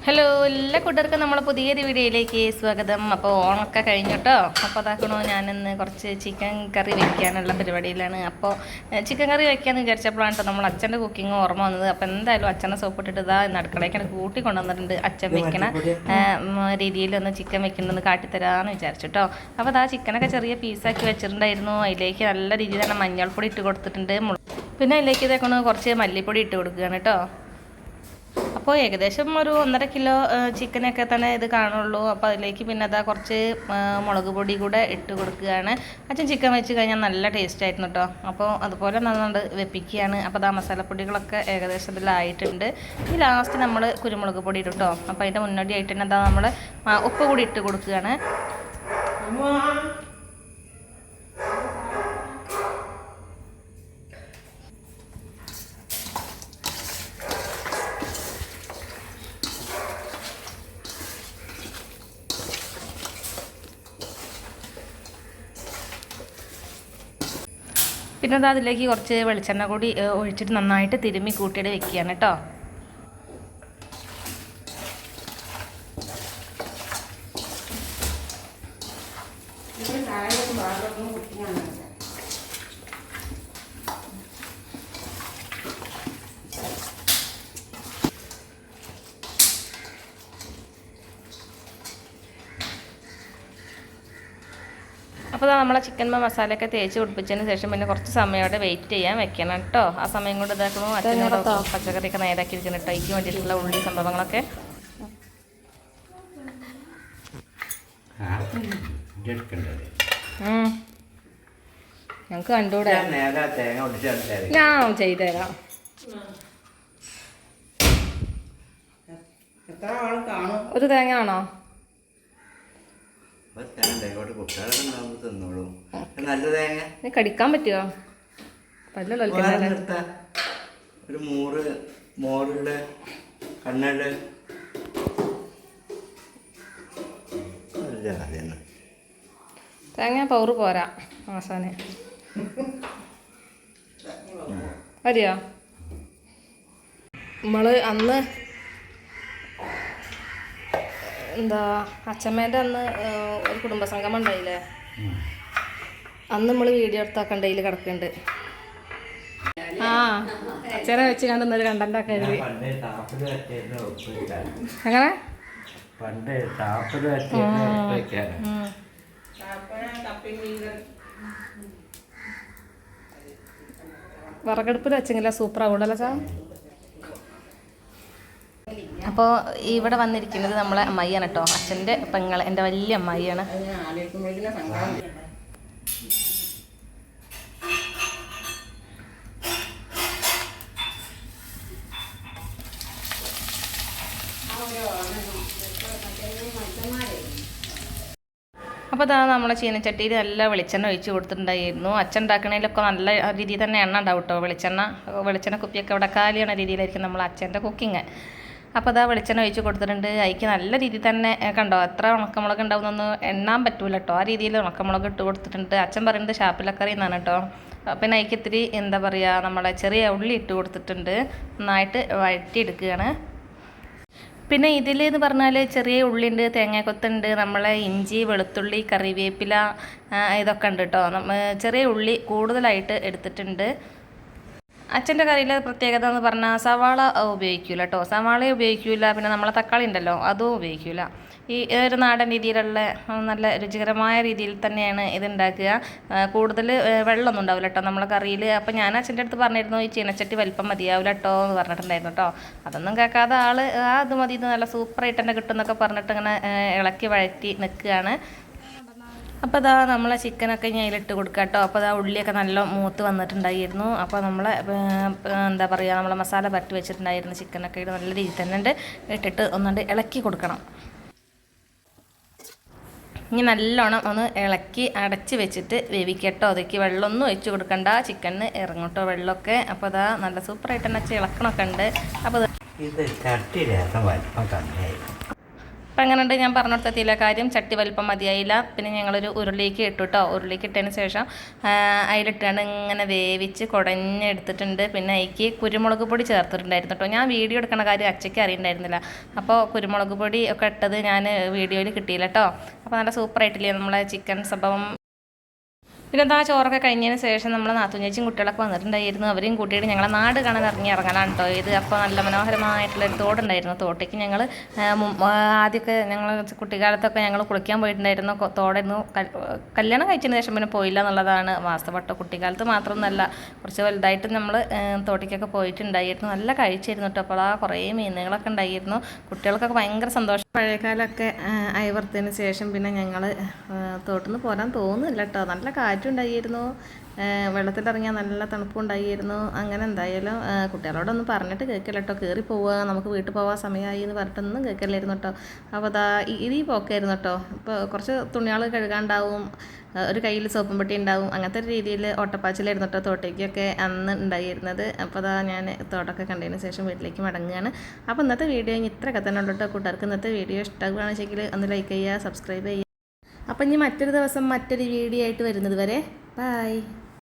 Hello എല്ലാ കൂട്ടുകാർക്കും നമ്മളെ പുതിയൊരു വീഡിയോയിലേക്ക് സ്വാഗതം. അപ്പോൾ ഓണമൊക്കെ കഴിഞ്ഞു കേട്ടോ. അപ്പോൾ അതാക്കണോ ഞാനിന്ന് കുറച്ച് ചിക്കൻ കറി വെക്കാനുള്ള പരിപാടിയിലാണ്. അപ്പോൾ ചിക്കൻ കറി വെക്കാമെന്ന് വിചാരിച്ചപ്പോഴാണ് കേട്ടോ നമ്മൾ അച്ഛൻ്റെ കുക്കിംഗ് ഓർമ്മ വന്നത്. അപ്പോൾ എന്തായാലും അച്ഛനെ സോപ്പിട്ടിട്ട് ഇതാ അടുക്കളയ്ക്കാണ് കൂട്ടി കൊണ്ടുവന്നിട്ടുണ്ട്. അച്ഛൻ വെക്കണ രീതിയിലൊന്ന് ചിക്കൻ വെക്കണമെന്ന് കാട്ടിത്തരാമെന്ന് വിചാരിച്ചു കേട്ടോ. അപ്പോൾ അതാ ചിക്കനൊക്കെ ചെറിയ പീസാക്കി വെച്ചിട്ടുണ്ടായിരുന്നു. അതിലേക്ക് നല്ല രീതിയിൽ തന്നെ മഞ്ഞൾപ്പൊടി ഇട്ട് കൊടുത്തിട്ടുണ്ട്. പിന്നെ അതിലേക്ക് ഇതേക്കണം കുറച്ച് മല്ലിപ്പൊടി ഇട്ട് കൊടുക്കുകയാണ് കേട്ടോ. അപ്പോൾ ഏകദേശം ഒരു 1.5 കിലോ ചിക്കനൊക്കെ തന്നെ ഇത് കാണുള്ളൂ. അപ്പോൾ അതിലേക്ക് പിന്നെ അതാ കുറച്ച് മുളക് പൊടി കൂടെ ഇട്ട് കൊടുക്കുകയാണ്. അച്ഛൻ ചിക്കൻ വെച്ച് കഴിഞ്ഞാൽ നല്ല ടേസ്റ്റ് ആയിരുന്നു കേട്ടോ. അപ്പോൾ അതുപോലെ നന്നായിട്ട് വെപ്പിക്കുകയാണ്. അപ്പോൾ അതാ മസാലപ്പൊടികളൊക്കെ ഏകദേശം ഇതിലായിട്ടുണ്ട്. ഈ ലാസ്റ്റ് നമ്മൾ കുരുമുളക് പൊടി ഇട്ടു കേട്ടോ. അപ്പോൾ അതിൻ്റെ മുന്നോടിയായിട്ട് തന്നെ അതാ നമ്മൾ ഉപ്പ് കൂടി ഇട്ട് കൊടുക്കുകയാണ്. പിന്നെ അത് അതിലേക്ക് കുറച്ച് വെളിച്ചെണ്ണ കൂടി ഒഴിച്ചിട്ട് നന്നായിട്ട് തിരുമ്മി കൂട്ടിയിട്ട് വെക്കുകയാണ് കേട്ടോ. അപ്പോൾ നമ്മളെ ചിക്കൻ മസാലയൊക്കെ തേച്ച് പിടിപ്പിച്ചതിന് ശേഷം പിന്നെ കുറച്ച് സമയം അവിടെ വെയിറ്റ് ചെയ്യാൻ വെക്കണം കേട്ടോ. ആ സമയം കൊണ്ട് ഇതാക്കുമ്പോൾ അച്ഛനോട് പച്ചക്കറിയൊക്കെ നേരാക്കി ഇരിക്കണം കേട്ടോ. അതിക്ക് വേണ്ടിയിട്ടുള്ള ഉള്ളി സംഭവങ്ങളൊക്കെ ഞങ്ങൾക്ക് കണ്ടുകൂടെ, ഞാൻ ചെയ്തുതരാം. ഒരു തേങ്ങ ആണോ? കടിക്കാൻ പറ്റുമോ? ഒരു മോറുള്ള കണ്ണുള്ള തേങ്ങ പൗറ് പോരാ ആസാന്. മതിയോ? നമ്മള് അന്ന് എന്താ അച്ഛമ്മേൻ്റെ അന്ന് ഒരു കുടുംബസംഗമം ഉണ്ടായില്ലേ, അന്ന് നമ്മൾ വീഡിയോ എടുത്താക്കണ്ട ഇതിൽ കിടക്കുന്നുണ്ട്. ആ അച്ഛനെ വെച്ച് കണ്ടെന്നൊരു കണ്ടൻ്റൊക്കെ എഴുതി. എങ്ങനെ വിറകടുപ്പിൽ വെച്ചെങ്കില സൂപ്പർ ആവുണ്ടല്ലോ ചാ. അപ്പോൾ ഇവിടെ വന്നിരിക്കുന്നത് നമ്മളെ അമ്മായിയാണ് കേട്ടോ. അച്ഛൻ്റെ പെങ്ങൾ, എൻ്റെ വലിയ അമ്മായിയാണ്. അപ്പോൾ അതാ നമ്മളെ ചീനച്ചട്ടിയിൽ നല്ല വെളിച്ചെണ്ണ ഒഴിച്ച് കൊടുത്തിട്ടുണ്ടായിരുന്നു. അച്ഛൻ ഉണ്ടാക്കണതിലൊക്കെ നല്ല രീതിയിൽ തന്നെ എണ്ണ ഉണ്ടാവും കേട്ടോ. വെളിച്ചെണ്ണ കുപ്പിയൊക്കെ ഇവിടെ കാലിയാണ് രീതിയിലായിരിക്കും നമ്മൾ അച്ഛൻ്റെ കുക്കിങ്. അപ്പോൾ അതാ വെളിച്ചെണ്ണ ഒഴിച്ച് കൊടുത്തിട്ടുണ്ട്. അതിക്ക് നല്ല രീതിയിൽ തന്നെ കണ്ടോ, എത്ര ഉണക്കമുളക് ഉണ്ടാവുന്നൊന്നും എണ്ണാൻ പറ്റൂല കേട്ടോ. ആ രീതിയിൽ ഉണക്കമുളക് ഇട്ട് കൊടുത്തിട്ടുണ്ട്. അച്ഛൻ പറയുന്നത് ഷാപ്പിലക്കറി എന്നാണ് കേട്ടോ. പിന്നെ അതിക്ക് ഇത്തിരി എന്താ പറയുക, നമ്മളെ ചെറിയ ഉള്ളി ഇട്ട് കൊടുത്തിട്ടുണ്ട്. നന്നായിട്ട് വഴറ്റിയെടുക്കുകയാണ്. പിന്നെ ഇതിലെന്ന് പറഞ്ഞാൽ ചെറിയ ഉള്ളിയുണ്ട്, തേങ്ങാക്കൊത്തുണ്ട്, നമ്മളെ ഇഞ്ചി, വെളുത്തുള്ളി, കറിവേപ്പില ഇതൊക്കെ ഉണ്ട് കേട്ടോ. ചെറിയ ഉള്ളി കൂടുതലായിട്ട് എടുത്തിട്ടുണ്ട്. അച്ഛൻ്റെ കറിയിലെ പ്രത്യേകത എന്ന് പറഞ്ഞാൽ സവാള ഉപയോഗിക്കില്ല കേട്ടോ. സവാള ഉപയോഗിക്കില്ല. പിന്നെ നമ്മളെ തക്കാളി ഉണ്ടല്ലോ അതും ഉപയോഗിക്കില്ല. ഈ ഒരു നാടൻ രീതിയിലുള്ള നല്ല രുചികരമായ രീതിയിൽ തന്നെയാണ് ഇത് ഉണ്ടാക്കുക. കൂടുതൽ വെള്ളമൊന്നും ഉണ്ടാവില്ല കേട്ടോ നമ്മളെ കറിയിൽ. അപ്പോൾ ഞാൻ അച്ഛൻ്റെ അടുത്ത് പറഞ്ഞിരുന്നു ഈ ചീനച്ചട്ടി വലിപ്പം മതിയാവില്ല കേട്ടോ എന്ന് പറഞ്ഞിട്ടുണ്ടായിരുന്നു കേട്ടോ. അതൊന്നും കേൾക്കാതെ അത് മതി, ഇത് നല്ല സൂപ്പറായിട്ട് തന്നെ കിട്ടും എന്നൊക്കെ പറഞ്ഞിട്ട് ഇങ്ങനെ ഇളക്കി വഴറ്റി നിൽക്കുകയാണ്. അപ്പോൾ അതാ നമ്മളെ ചിക്കനൊക്കെ ഞാൻ അതിലിട്ട് കൊടുക്കുക കേട്ടോ. അപ്പോൾ അതാ ഉള്ളിയൊക്കെ നല്ല മൂത്ത് വന്നിട്ടുണ്ടായിരുന്നു. അപ്പോൾ നമ്മളെ എന്താ പറയുക, നമ്മളെ മസാല പരട്ടി വെച്ചിട്ടുണ്ടായിരുന്നു ചിക്കനൊക്കെ ഇത് നല്ല രീതിയിൽ തന്നെ ഇട്ടിട്ട് ഒന്നുകൊണ്ട് ഇളക്കി കൊടുക്കണം. ഇനി നല്ലോണം ഒന്ന് ഇളക്കി അടച്ച് വെച്ചിട്ട് വേവിക്കട്ടോ. അതൊക്കെ വെള്ളമൊന്നും ഒഴിച്ച് കൊടുക്കണ്ട, ചിക്കന് ഇറങ്ങട്ടോ വെള്ളമൊക്കെ. അപ്പോൾ അതാ നല്ല സൂപ്പറായിട്ട് തന്നെ ഇളക്കണമൊക്കെ ഉണ്ട്. അപ്പോൾ അപ്പം അങ്ങനെ ഉണ്ട് ഞാൻ പറഞ്ഞു കൊടുത്തെത്തിയില്ല കാര്യം ചട്ടി വലിപ്പം മതിയായില്ല. പിന്നെ ഞങ്ങളൊരു ഉരുളിക്ക് ഇട്ടു കേട്ടോ. ഉരുളിക്ക് ഇട്ടതിന് ശേഷം അതിലിട്ടാണ് ഇങ്ങനെ വേവിച്ച് കുടഞ്ഞെടുത്തിട്ടുണ്ട്. പിന്നെ അതിക്ക് കുരുമുളക് പൊടി ചേർത്തിട്ടുണ്ടായിരുന്നു കേട്ടോ. ഞാൻ വീഡിയോ എടുക്കുന്ന കാര്യം അച്ചയ്ക്ക് അറിയണ്ടായിരുന്നില്ല. അപ്പോൾ കുരുമുളക് പൊടി ഒക്കെ ഇട്ടത് ഞാൻ വീഡിയോയിൽ കിട്ടിയില്ല കേട്ടോ. അപ്പോൾ നല്ല സൂപ്പറായിട്ടില്ലേ നമ്മളെ ചിക്കൻ സംഭവം. പിന്നെ എന്താ ചോറൊക്കെ കഴിഞ്ഞതിന് ശേഷം നമ്മൾ നാത്തൂഞ്ഞേച്ചും കുട്ടികളൊക്കെ വന്നിട്ടുണ്ടായിരുന്നു. അവരെയും കൂട്ടിയിട്ട് ഞങ്ങളെ നാട് കാണാൻ ഇറങ്ങലാണ് കേട്ടോ ഇത്. അപ്പോൾ നല്ല മനോഹരമായിട്ടുള്ളൊരു തോടുണ്ടായിരുന്നു. തോട്ടേക്ക് ഞങ്ങൾ ആദ്യമൊക്കെ ഞങ്ങൾ കുട്ടിക്കാലത്തൊക്കെ ഞങ്ങൾ കുളിക്കാൻ പോയിട്ടുണ്ടായിരുന്നു. തോടായിരുന്നു. കല്യാണം കഴിച്ചതിന് ശേഷം പിന്നെ പോയില്ല എന്നുള്ളതാണ് വാസ്തവട്ടോ. കുട്ടിക്കാലത്ത് മാത്രമൊന്നുമല്ല, കുറച്ച് വലുതായിട്ട് നമ്മൾ തോട്ടിക്കൊക്കെ പോയിട്ടുണ്ടായിരുന്നു. നല്ല കഴിച്ചിരുന്നു കേട്ടോ. അപ്പോൾ കുറേ മീനുകളൊക്കെ ഉണ്ടായിരുന്നു. കുട്ടികൾക്കൊക്കെ ഭയങ്കര സന്തോഷം. പഴയകാലമൊക്കെ അയവർത്തതിന് ശേഷം പിന്നെ ഞങ്ങൾ തോട്ടിൽ നിന്ന് പോരാൻ തോന്നുന്നില്ല കേട്ടോ. നല്ല കാറ്റുണ്ടായിരുന്നു, വെള്ളത്തിലിറങ്ങിയാൽ നല്ല തണുപ്പുണ്ടായിരുന്നു. അങ്ങനെ എന്തായാലും കുട്ടികളോടൊന്നും പറഞ്ഞിട്ട് കേൾക്കില്ല കേട്ടോ. കയറി പോവുക, നമുക്ക് വീട്ടിൽ പോകാൻ സമയമായി എന്ന് പറഞ്ഞിട്ടൊന്നും കേൾക്കില്ലായിരുന്നു കേട്ടോ. അപ്പോൾ അതാ ഈ പോക്കായിരുന്നു കേട്ടോ. ഇപ്പോൾ കുറച്ച് തുണികൾ കഴുകാണ്ടാവും, ഒരു കയ്യിൽ സോപ്പും പെട്ടി ഉണ്ടാവും. അങ്ങനത്തെ ഒരു രീതിയിൽ ഓട്ടപ്പാച്ചിലായിരുന്നു കേട്ടോ തോട്ടേക്കൊക്കെ അന്ന് ഉണ്ടായിരുന്നത്. അപ്പോൾ അതാ ഞാൻ തോട്ടമൊക്കെ കണ്ടതിന് ശേഷം വീട്ടിലേക്ക് മടങ്ങുകയാണ്. അപ്പോൾ ഇന്നത്തെ വീഡിയോ ഇത്രയൊക്കെ തന്നെ ഉള്ളൂ കേട്ടോ. കൂട്ടുകാർക്ക് ഇന്നത്തെ വീഡിയോ ഇഷ്ടമാകുകയാണെന്ന് വെച്ചെങ്കിൽ ഒന്ന് ലൈക്ക് ചെയ്യുക, സബ്സ്ക്രൈബ് ചെയ്യുക. അപ്പം ഇനി മറ്റൊരു ദിവസം മറ്റൊരു വീഡിയോ ആയിട്ട് വരുന്നത് വരെ ബൈ.